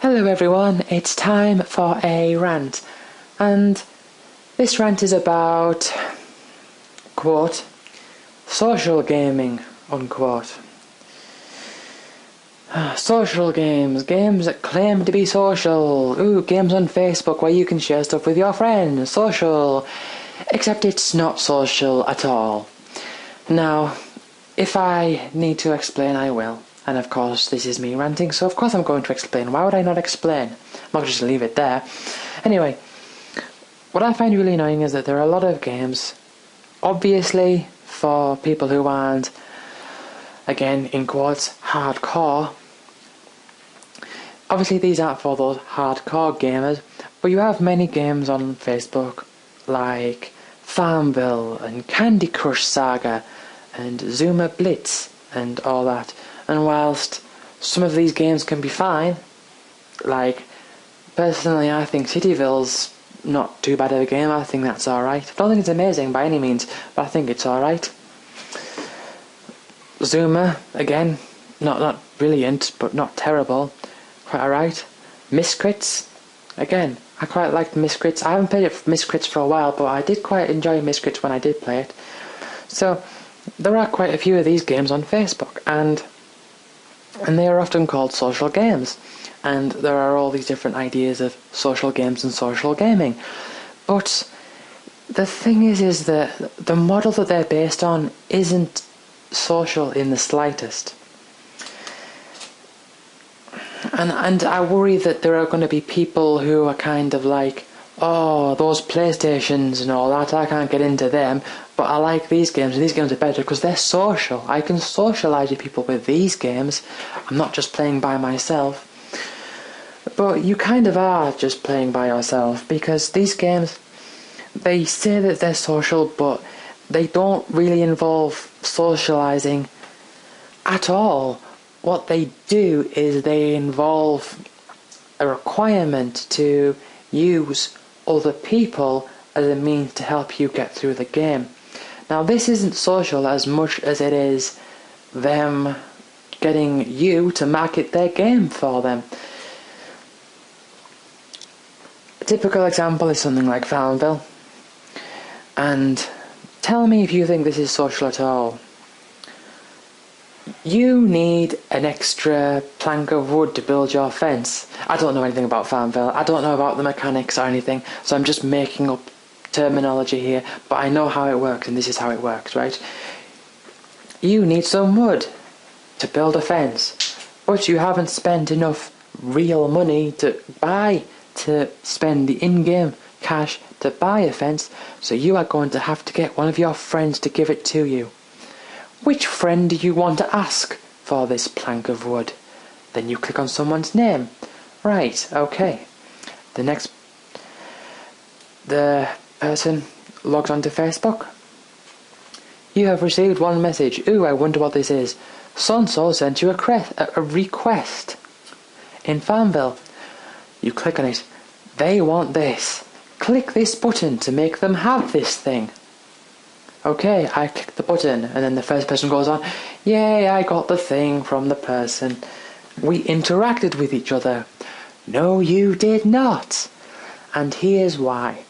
Hello everyone, it's time for a rant, and this rant is about, quote, social gaming, unquote. Social games that claim to be social. Ooh, games on Facebook where you can share stuff with your friends. Social. Except it's not social at all. Now, if I need to explain, I will. And of course, this is me ranting, so of course I'm going to explain. Why would I not explain? I'm not just leave it there. Anyway, what I find really annoying is that there are a lot of games, obviously for people who aren't, again, in quotes, hardcore. Obviously these aren't for those hardcore gamers, but you have many games on Facebook like Farmville and Candy Crush Saga and Zuma Blitz and all that. And whilst some of these games can be fine, like, personally I think Cityville's not too bad of a game. I think that's alright. I don't think it's amazing by any means, but I think it's alright. Zuma, again, not brilliant, but not terrible. Quite alright. Miscrits, again, I quite liked Miscrits. I haven't played it Miscrits for a while, but I did quite enjoy Miscrits when I did play it. So, there are quite a few of these games on Facebook, and they are often called social games. And there are all these different ideas of social games and social gaming. But the thing is that the model that they're based on isn't social in the slightest. And I worry that there are going to be people who are kind of like, oh, those PlayStations and all that, I can't get into them, but I like these games, and these games are better because they're social. I can socialise with people with these games. I'm not just playing by myself. But you kind of are just playing by yourself, because these games, they say that they're social, but they don't really involve socialising at all. What they do is they involve a requirement to use other people as a means to help you get through the game. Now, this isn't social as much as it is them getting you to market their game for them. A typical example is something like Farmville. And tell me if you think this is social at all. You need an extra plank of wood to build your fence. I don't know anything about Farmville. I don't know about the mechanics or anything, so I'm just making up terminology here, but I know how it works, and this is how it works, right? You need some wood to build a fence, but you haven't spent enough real money to spend the in-game cash to buy a fence, so you are going to have to get one of your friends to give it to you. Which friend do you want to ask for this plank of wood? Then you click on someone's name. Right, okay. The person logs onto Facebook. You have received one message. Ooh, I wonder what this is. So-and-so sent you a request in Farmville. You click on it. They want this. Click this button to make them have this thing. Okay, I click the button, and then the first person goes on, yay, I got the thing from the person. We interacted with each other. No, you did not. And here's why.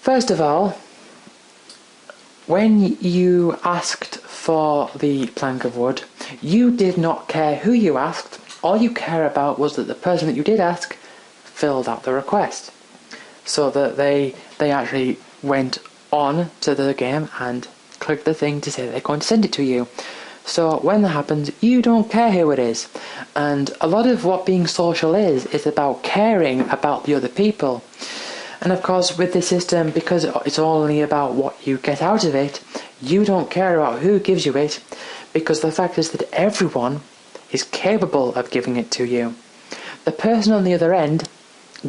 First of all, when you asked for the plank of wood, you did not care who you asked. All you care about was that the person that you did ask filled out the request. So that they actually went on to the game and clicked the thing to say they're going to send it to you. So when that happens, you don't care who it is. And a lot of what being social is about caring about the other people. And of course, with this system, because it's only about what you get out of it, you don't care about who gives you it, because the fact is that everyone is capable of giving it to you. The person on the other end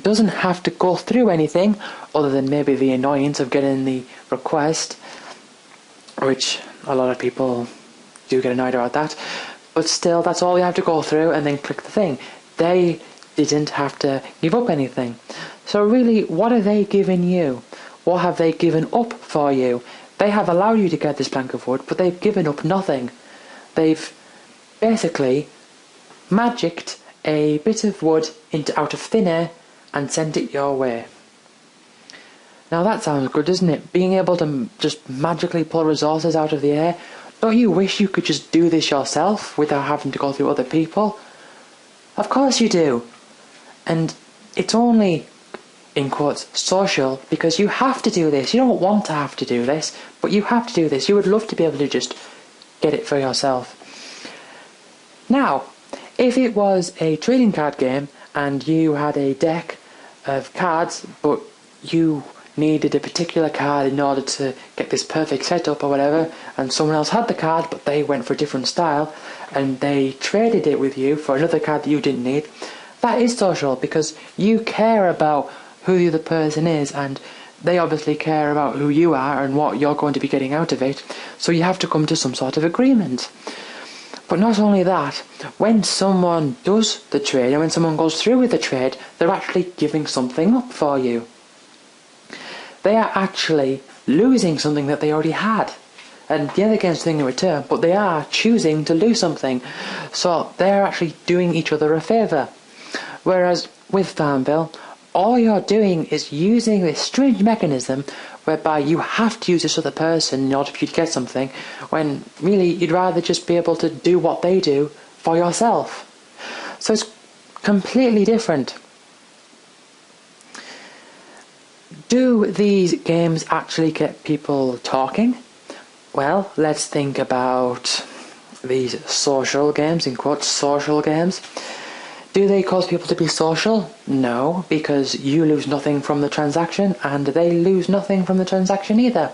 doesn't have to go through anything other than maybe the annoyance of getting the request, which a lot of people do get annoyed about that, but still, that's all you have to go through, and then click the thing. They didn't have to give up anything. So really, what are they giving you? What have they given up for you? They have allowed you to get this plank of wood, but they've given up nothing. They've basically magicked a bit of wood out of thin air and sent it your way. Now that sounds good, doesn't it? Being able to just magically pull resources out of the air. Don't you wish you could just do this yourself without having to go through other people? Of course you do. And it's only, in quotes, social because you have to do this. You don't want to have to do this, but you have to do this. You would love to be able to just get it for yourself. Now, if it was a trading card game and you had a deck of cards, but you needed a particular card in order to get this perfect setup or whatever, and someone else had the card but they went for a different style and they traded it with you for another card that you didn't need, that is social because you care about who the other person is and they obviously care about who you are and what you're going to be getting out of it, so you have to come to some sort of agreement. But not only that, when someone does the trade and when someone goes through with the trade, they're actually giving something up for you. They are actually losing something that they already had. And the other game's thing in return, but they are choosing to lose something. So they're actually doing each other a favour. Whereas with Farmville, all you're doing is using this strange mechanism whereby you have to use this other person in order for you to get something, when really you'd rather just be able to do what they do for yourself. So it's completely different. Do these games actually get people talking? Well, let's think about these social games, in quotes, social games. Do they cause people to be social? No, because you lose nothing from the transaction and they lose nothing from the transaction either.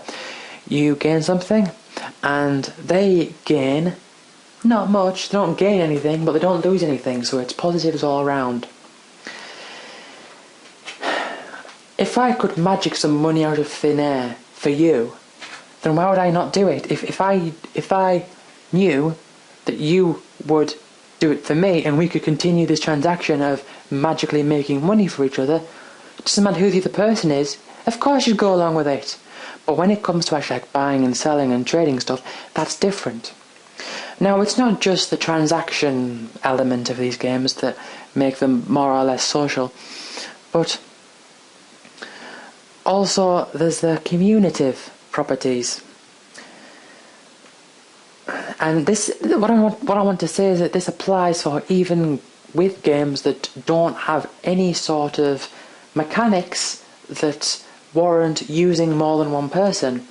You gain something and they gain not much. They don't gain anything, but they don't lose anything, so it's positives all around. If I could magic some money out of thin air for you, then why would I not do it? If I knew that you would do it for me and we could continue this transaction of magically making money for each other, it doesn't matter who the other person is, of course you'd go along with it. But when it comes to actually like buying and selling and trading stuff, that's different. Now, it's not just the transaction element of these games that make them more or less social, but also there's the commutative properties. And this, what I want to say is that this applies for even with games that don't have any sort of mechanics that warrant using more than one person.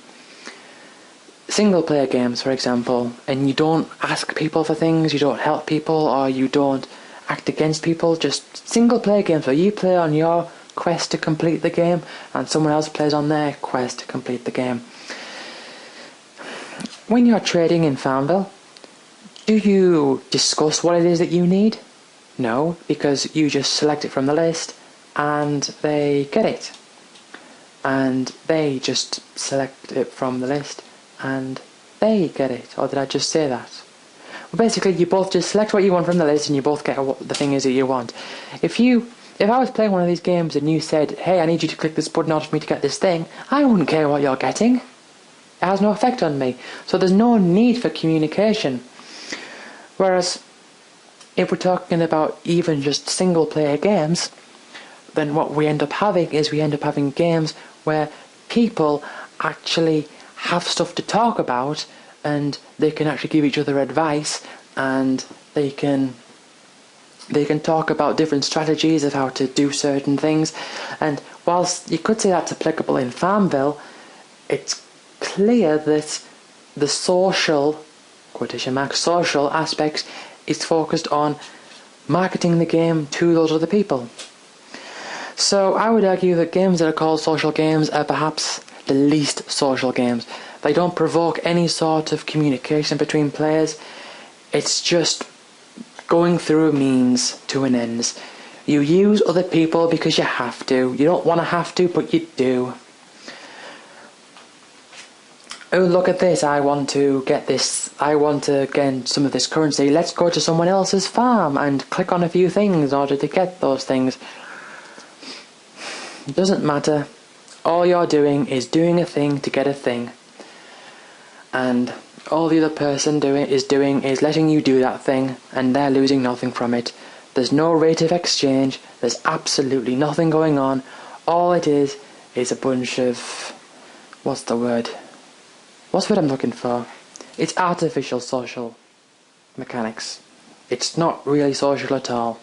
Single player games, for example, and you don't ask people for things, you don't help people, or you don't act against people, just single player games where you play on your quest to complete the game and someone else plays on their quest to complete the game. When you're trading in Farmville, do you discuss what it is that you need? No, because you just select it from the list and they get it. And they just select it from the list and they get it. Or did I just say that? Well, basically you both just select what you want from the list and you both get what the thing is that you want. If I was playing one of these games and you said, hey, I need you to click this button in order for me to get this thing, I wouldn't care what you're getting. It has no effect on me. So there's no need for communication. Whereas, if we're talking about even just single player games, then what we end up having is we end up having games where people actually have stuff to talk about and they can actually give each other advice and they can talk about different strategies of how to do certain things. And whilst you could say that's applicable in Farmville, it's clear that the social, quotation marks, social aspects is focused on marketing the game to those other people. So I would argue that games that are called social games are perhaps the least social games. They don't provoke any sort of communication between players. It's just going through a means to an end. You use other people because you have to. You don't want to have to, but you do. Oh, look at this, I want to get this, I want to gain some of this currency. Let's go to someone else's farm and click on a few things in order to get those things. It doesn't matter. All you're doing is doing a thing to get a thing. And all the other person is doing is letting you do that thing, and they're losing nothing from it. There's no rate of exchange. There's absolutely nothing going on. All it is a bunch of... what's the word? What's what I'm looking for? It's artificial social mechanics. It's not really social at all.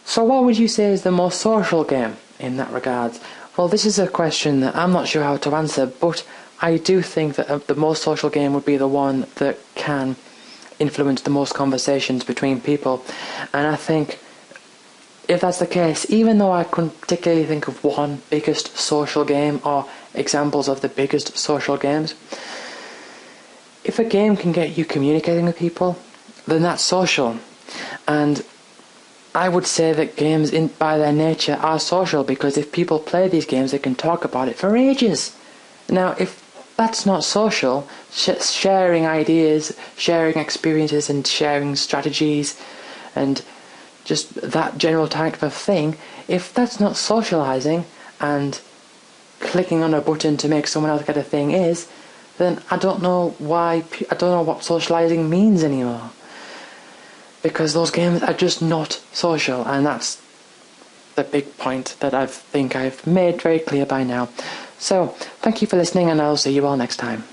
So what would you say is the most social game in that regard? Well, this is a question that I'm not sure how to answer, but I do think that the most social game would be the one that can influence the most conversations between people. And I think if that's the case, even though I couldn't particularly think of one biggest social game or examples of the biggest social games, if a game can get you communicating with people, then that's social. And I would say that games by their nature are social, because if people play these games they can talk about it for ages. Now if that's not social, sharing ideas, sharing experiences and sharing strategies and just that general type of thing, if that's not socialising and clicking on a button to make someone else get a thing is, then I don't know what socialising means anymore. Because those games are just not social, and that's the big point that I think I've made very clear by now. So, thank you for listening, and I'll see you all next time.